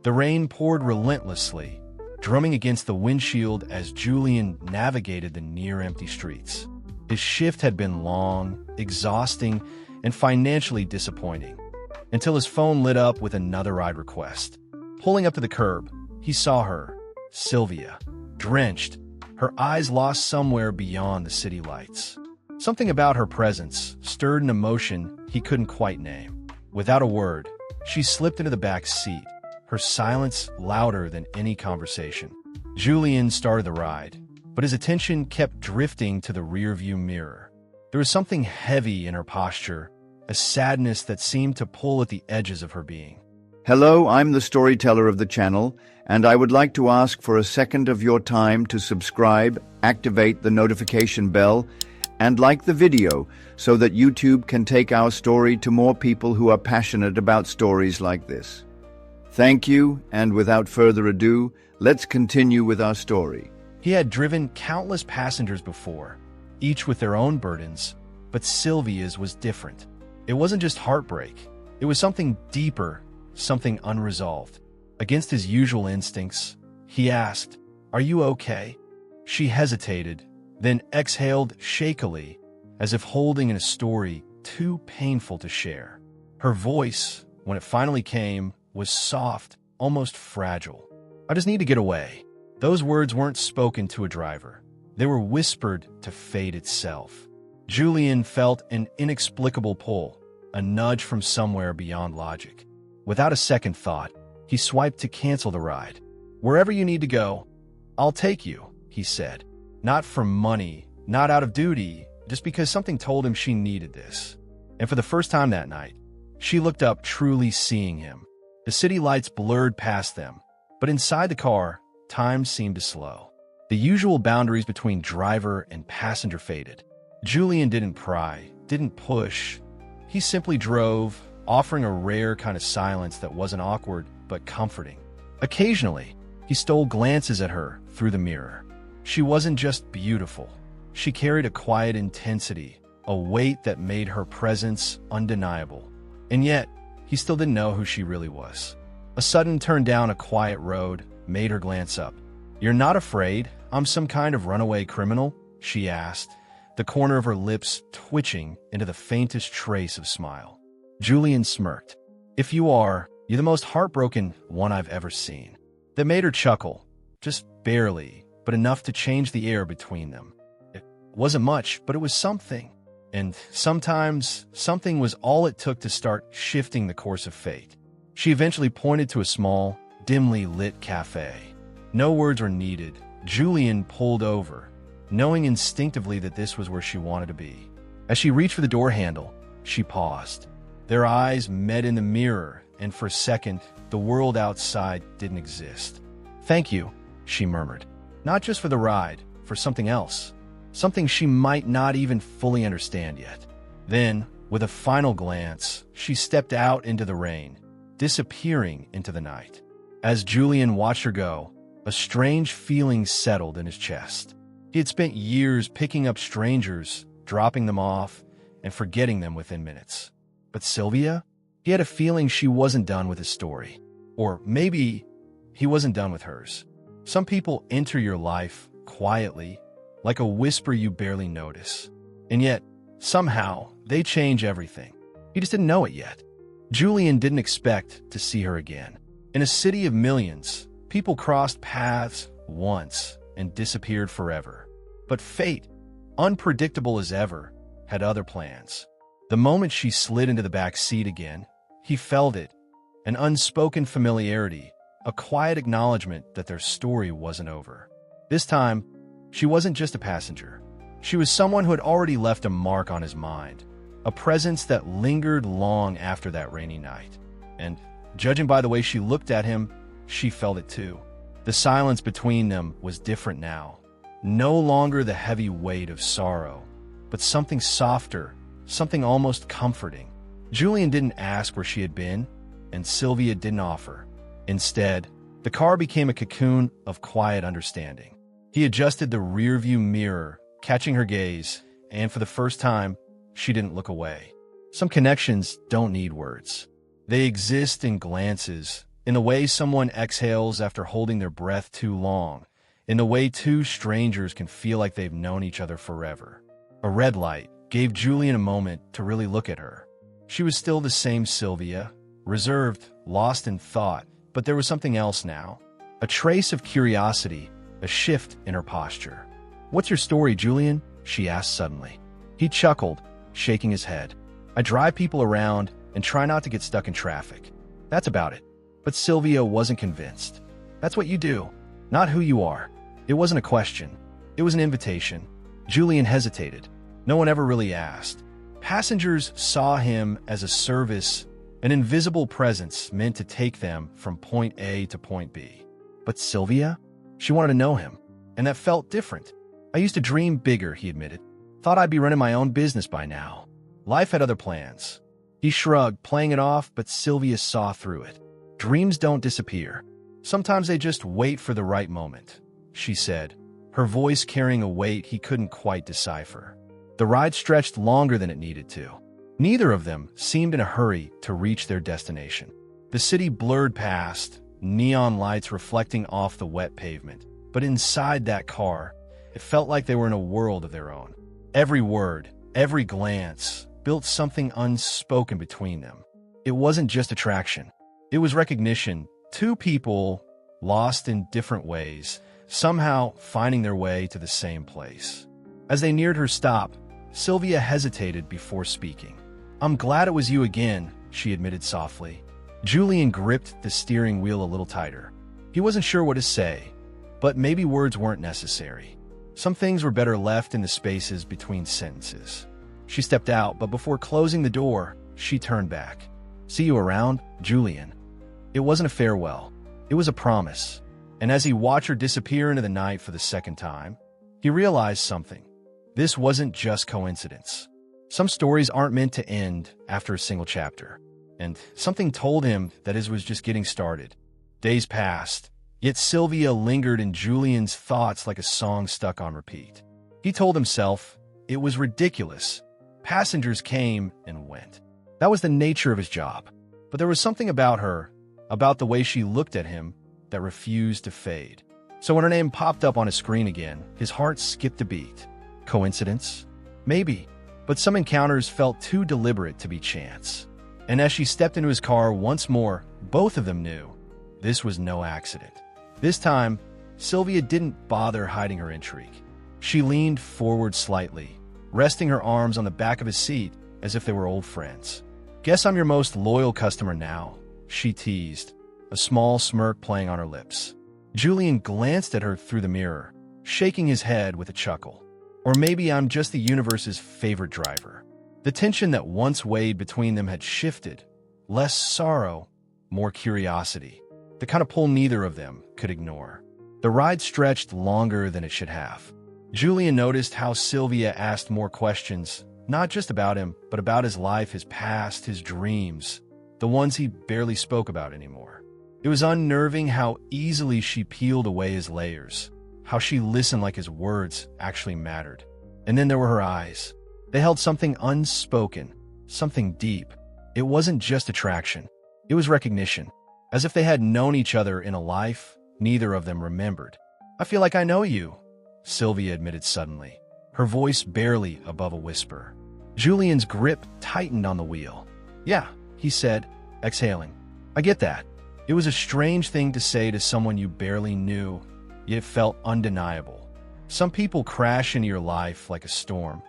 The rain poured relentlessly, drumming against the windshield as Julian navigated the near-empty streets. His shift had been long, exhausting, and financially disappointing, until his phone lit up with another ride request. Pulling up to the curb, he saw her, Sylvia, drenched, her eyes lost somewhere beyond the city lights. Something about her presence stirred an emotion he couldn't quite name. Without a word, she slipped into the back seat, her silence louder than any conversation. Julian started the ride, but his attention kept drifting to the rearview mirror. There was something heavy in her posture, a sadness that seemed to pull at the edges of her being. Hello, I'm the storyteller of the channel, and I would like to ask for a second of your time to subscribe, activate the notification bell, and like the video so that YouTube can take our story to more people who are passionate about stories like this. Thank you, and without further ado, let's continue with our story. He had driven countless passengers before, each with their own burdens, but Sylvia's was different. It wasn't just heartbreak. It was something deeper, something unresolved. Against his usual instincts, he asked, "Are you okay?" She hesitated, then exhaled shakily, as if holding in a story too painful to share. Her voice, when it finally came, was soft, almost fragile. "I just need to get away." Those words weren't spoken to a driver. They were whispered to fate itself. Julian felt an inexplicable pull, a nudge from somewhere beyond logic. Without a second thought, he swiped to cancel the ride. "Wherever you need to go, I'll take you," he said. Not for money, not out of duty, just because something told him she needed this. And for the first time that night, she looked up, truly seeing him. The city lights blurred past them, but inside the car, time seemed to slow. The usual boundaries between driver and passenger faded. Julian didn't pry, didn't push. He simply drove, offering a rare kind of silence that wasn't awkward but comforting. Occasionally, he stole glances at her through the mirror. She wasn't just beautiful. She carried a quiet intensity, a weight that made her presence undeniable. And yet, he still didn't know who she really was. A sudden turn down a quiet road made her glance up. "You're not afraid I'm some kind of runaway criminal?" she asked, the corner of her lips twitching into the faintest trace of smile. Julian smirked. "If you are, you're the most heartbroken one I've ever seen." That made her chuckle, just barely, but enough to change the air between them. It wasn't much, but it was something. And sometimes, something was all it took to start shifting the course of fate. She eventually pointed to a small, dimly lit cafe. No words were needed. Julian pulled over, knowing instinctively that this was where she wanted to be. As she reached for the door handle, she paused. Their eyes met in the mirror, and for a second, the world outside didn't exist. "Thank you," she murmured. Not just for the ride, for something else. Something she might not even fully understand yet. Then, with a final glance, she stepped out into the rain, disappearing into the night. As Julian watched her go, a strange feeling settled in his chest. He had spent years picking up strangers, dropping them off, and forgetting them within minutes. But Sylvia? He had a feeling she wasn't done with his story. Or maybe he wasn't done with hers. Some people enter your life quietly, like a whisper you barely notice. And yet, somehow, they change everything. He just didn't know it yet. Julian didn't expect to see her again. In a city of millions, people crossed paths once and disappeared forever. But fate, unpredictable as ever, had other plans. The moment she slid into the back seat again, he felt it, an unspoken familiarity, a quiet acknowledgement that their story wasn't over. This time, she wasn't just a passenger. She was someone who had already left a mark on his mind, a presence that lingered long after that rainy night. And, judging by the way she looked at him, she felt it too. The silence between them was different now. No longer the heavy weight of sorrow, but something softer, something almost comforting. Julian didn't ask where she had been, and Sylvia didn't offer. Instead, the car became a cocoon of quiet understanding. He adjusted the rearview mirror, catching her gaze, and for the first time, she didn't look away. Some connections don't need words. They exist in glances, in the way someone exhales after holding their breath too long, in the way two strangers can feel like they've known each other forever. A red light gave Julian a moment to really look at her. She was still the same Sylvia, reserved, lost in thought, but there was something else now. A trace of curiosity, a shift in her posture. "What's your story, Julian?" she asked suddenly. He chuckled, shaking his head. "I drive people around and try not to get stuck in traffic. That's about it." But Sylvia wasn't convinced. "That's what you do, not who you are." It wasn't a question. It was an invitation. Julian hesitated. No one ever really asked. Passengers saw him as a service, an invisible presence meant to take them from point A to point B. But Sylvia? She wanted to know him, and that felt different. "I used to dream bigger," he admitted. "Thought I'd be running my own business by now. Life had other plans." He shrugged, playing it off, but Sylvia saw through it. "Dreams don't disappear. Sometimes they just wait for the right moment," she said, her voice carrying a weight he couldn't quite decipher. The ride stretched longer than it needed to. Neither of them seemed in a hurry to reach their destination. The city blurred past, neon lights reflecting off the wet pavement. But inside that car, it felt like they were in a world of their own. Every word, every glance, built something unspoken between them. It wasn't just attraction. It was recognition. Two people, lost in different ways, somehow finding their way to the same place. As they neared her stop, Sylvia hesitated before speaking. "I'm glad it was you again," she admitted softly. Julian gripped the steering wheel a little tighter. He wasn't sure what to say, but maybe words weren't necessary. Some things were better left in the spaces between sentences. She stepped out, but before closing the door, she turned back. "See you around, Julian." It wasn't a farewell. It was a promise. And as he watched her disappear into the night for the second time, he realized something. This wasn't just coincidence. Some stories aren't meant to end after a single chapter. And something told him that his was just getting started. Days passed, yet Sylvia lingered in Julian's thoughts like a song stuck on repeat. He told himself it was ridiculous. Passengers came and went. That was the nature of his job. But there was something about her, about the way she looked at him, that refused to fade. So when her name popped up on his screen again, his heart skipped a beat. Coincidence? Maybe. But some encounters felt too deliberate to be chance. And as she stepped into his car once more, both of them knew this was no accident. This time, Sylvia didn't bother hiding her intrigue. She leaned forward slightly, resting her arms on the back of his seat as if they were old friends. "Guess I'm your most loyal customer now," she teased, a small smirk playing on her lips. Julian glanced at her through the mirror, shaking his head with a chuckle. "Or maybe I'm just the universe's favorite driver." The tension that once weighed between them had shifted. Less sorrow, more curiosity. The kind of pull neither of them could ignore. The ride stretched longer than it should have. Julian noticed how Sylvia asked more questions, not just about him, but about his life, his past, his dreams, the ones he barely spoke about anymore. It was unnerving how easily she peeled away his layers, how she listened like his words actually mattered. And then there were her eyes. They held something unspoken, something deep. It wasn't just attraction. It was recognition. As if they had known each other in a life neither of them remembered. "I feel like I know you," Sylvia admitted suddenly, her voice barely above a whisper. Julian's grip tightened on the wheel. "Yeah," he said, exhaling. "I get that." It was a strange thing to say to someone you barely knew, yet it felt undeniable. Some people crash into your life like a storm,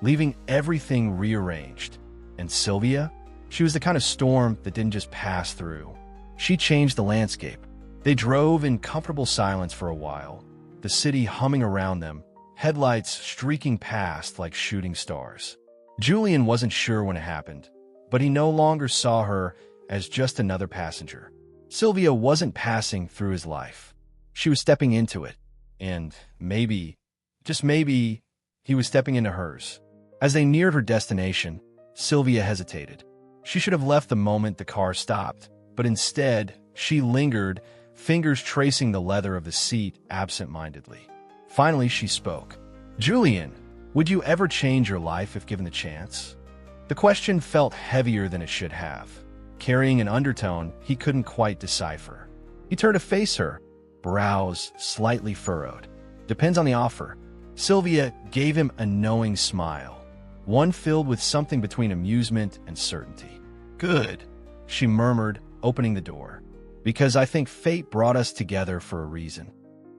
leaving everything rearranged. And Sylvia? She was the kind of storm that didn't just pass through. She changed the landscape. They drove in comfortable silence for a while, the city humming around them, headlights streaking past like shooting stars. Julian wasn't sure when it happened, but he no longer saw her as just another passenger. Sylvia wasn't passing through his life. She was stepping into it, and maybe, just maybe, he was stepping into hers. As they neared her destination, Sylvia hesitated. She should have left the moment the car stopped, but instead, she lingered, fingers tracing the leather of the seat absent-mindedly. Finally, she spoke. "Julian, would you ever change your life if given the chance?" The question felt heavier than it should have. carrying an undertone he couldn't quite decipher. He turned to face her, brows slightly furrowed. "Depends on the offer." Sylvia gave him a knowing smile, one filled with something between amusement and certainty. "Good," she murmured, opening the door, "because I think fate brought us together for a reason."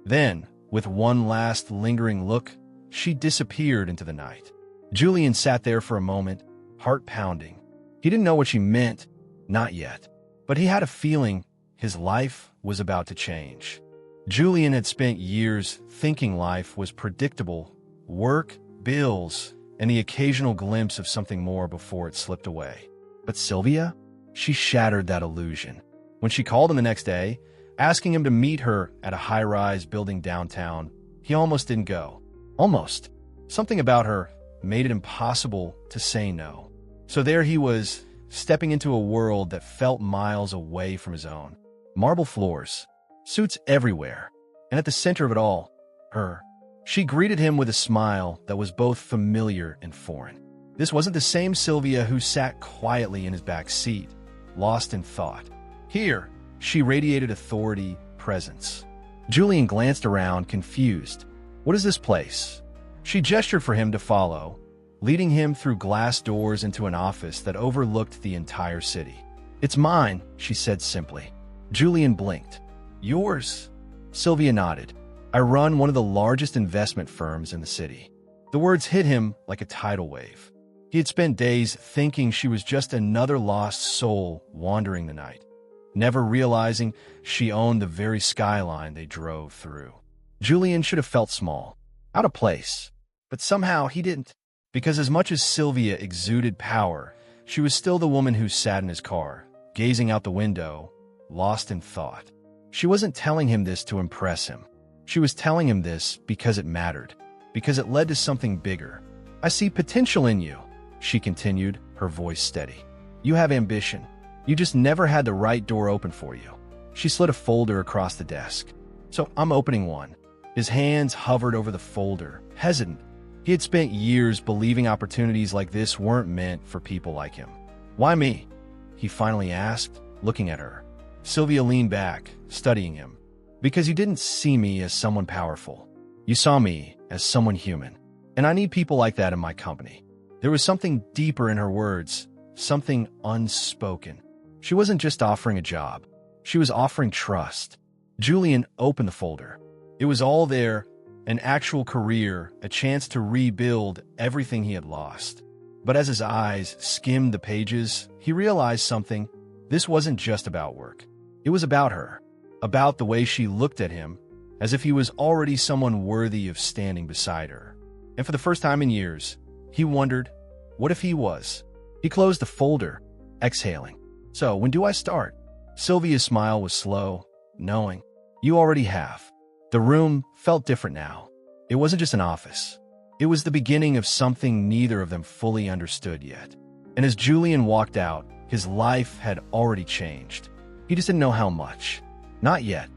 Then, with one last lingering look, she disappeared into the night. Julian sat there for a moment, heart pounding. He didn't know what she meant, not yet, but he had a feeling his life was about to change. Julian had spent years thinking life was predictable: work, bills, and the occasional glimpse of something more before it slipped away. But Sylvia? She shattered that illusion. When she called him the next day, asking him to meet her at a high-rise building downtown, he almost didn't go. Almost. Something about her made it impossible to say no. So there he was, stepping into a world that felt miles away from his own. Marble floors, suits everywhere, and at the center of it all, her. She greeted him with a smile that was both familiar and foreign. This wasn't the same Sylvia who sat quietly in his back seat, lost in thought. Here, she radiated authority, presence. Julian glanced around, confused. "What is this place?" She gestured for him to follow, leading him through glass doors into an office that overlooked the entire city. "It's mine," she said simply. Julian blinked. "Yours?" Sylvia nodded. "I run one of the largest investment firms in the city." The words hit him like a tidal wave. He had spent days thinking she was just another lost soul wandering the night, never realizing she owned the very skyline they drove through. Julian should have felt small, out of place, but somehow he didn't. Because as much as Sylvia exuded power, she was still the woman who sat in his car, gazing out the window, lost in thought. She wasn't telling him this to impress him. She was telling him this because it mattered, because it led to something bigger. "I see potential in you," she continued, her voice steady. "You have ambition. You just never had the right door open for you." She slid a folder across the desk. "So I'm opening one." His hands hovered over the folder, hesitant. He had spent years believing opportunities like this weren't meant for people like him. "Why me?" he finally asked, looking at her. Sylvia leaned back, studying him. "Because you didn't see me as someone powerful. You saw me as someone human. And I need people like that in my company." There was something deeper in her words, something unspoken. She wasn't just offering a job. She was offering trust. Julian opened the folder. It was all there, an actual career, a chance to rebuild everything he had lost. But as his eyes skimmed the pages, he realized something. This wasn't just about work. It was about her, about the way she looked at him, as if he was already someone worthy of standing beside her. And for the first time in years, he wondered, what if he was? He closed the folder, exhaling. "So, when do I start?" Sylvia's smile was slow, knowing. "You already have." The room felt different now. It wasn't just an office. It was the beginning of something neither of them fully understood yet. And as Julian walked out, his life had already changed. He just didn't know how much. Not yet.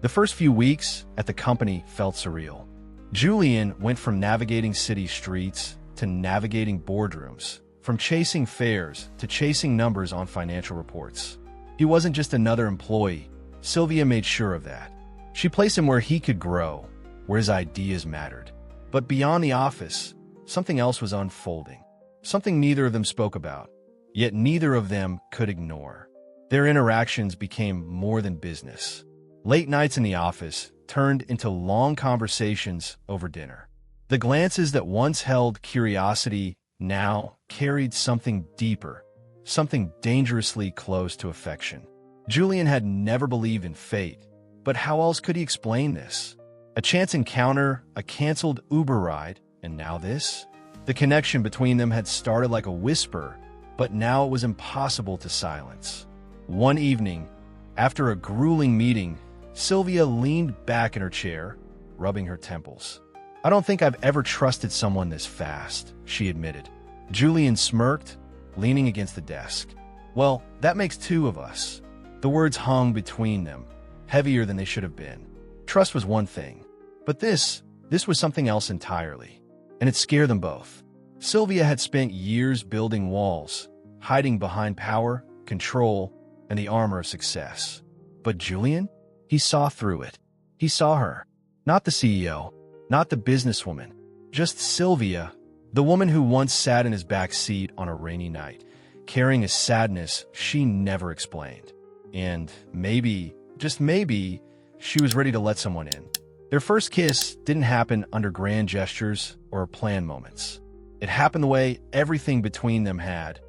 The first few weeks at the company felt surreal. Julian went from navigating city streets to navigating boardrooms, from chasing fares to chasing numbers on financial reports. He wasn't just another employee. Sylvia made sure of that. She placed him where he could grow, where his ideas mattered. But beyond the office, something else was unfolding. Something neither of them spoke about, yet neither of them could ignore. Their interactions became more than business. Late nights in the office turned into long conversations over dinner. The glances that once held curiosity now carried something deeper, something dangerously close to affection. Julian had never believed in fate, but how else could he explain this? A chance encounter, a canceled Uber ride, and now this? The connection between them had started like a whisper, but now it was impossible to silence. One evening, after a grueling meeting, Sylvia leaned back in her chair, rubbing her temples. "I don't think I've ever trusted someone this fast," she admitted. Julian smirked, leaning against the desk. "Well, that makes two of us." The words hung between them, heavier than they should have been. Trust was one thing, but this was something else entirely, and it scared them both. Sylvia had spent years building walls, hiding behind power, control, and the armor of success. But Julian? He saw through it. He saw her. Not the CEO, not the businesswoman, just Sylvia, the woman who once sat in his back seat on a rainy night, carrying a sadness she never explained. And maybe, just maybe, she was ready to let someone in. Their first kiss didn't happen under grand gestures or planned moments. It happened the way everything between them had.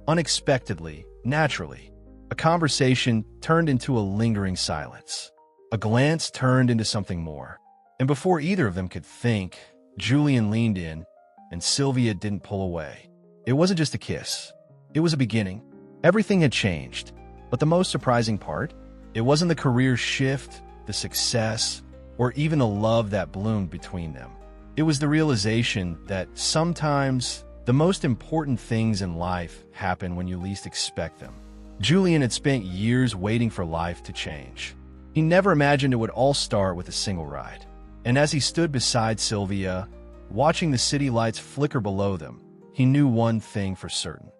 Unexpectedly, naturally. A conversation turned into a lingering silence. A glance turned into something more. And before either of them could think, Julian leaned in, and Sylvia didn't pull away. It wasn't just a kiss. It was a beginning. Everything had changed. But the most surprising part? It wasn't the career shift, the success, or even the love that bloomed between them. It was the realization that sometimes the most important things in life happen when you least expect them. Julian had spent years waiting for life to change. He never imagined it would all start with a single ride. And as he stood beside Sylvia, watching the city lights flicker below them, he knew one thing for certain.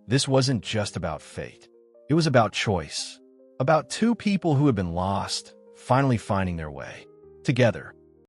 This wasn't just about fate. It was about choice. About two people who had been lost, finally finding their way. Together.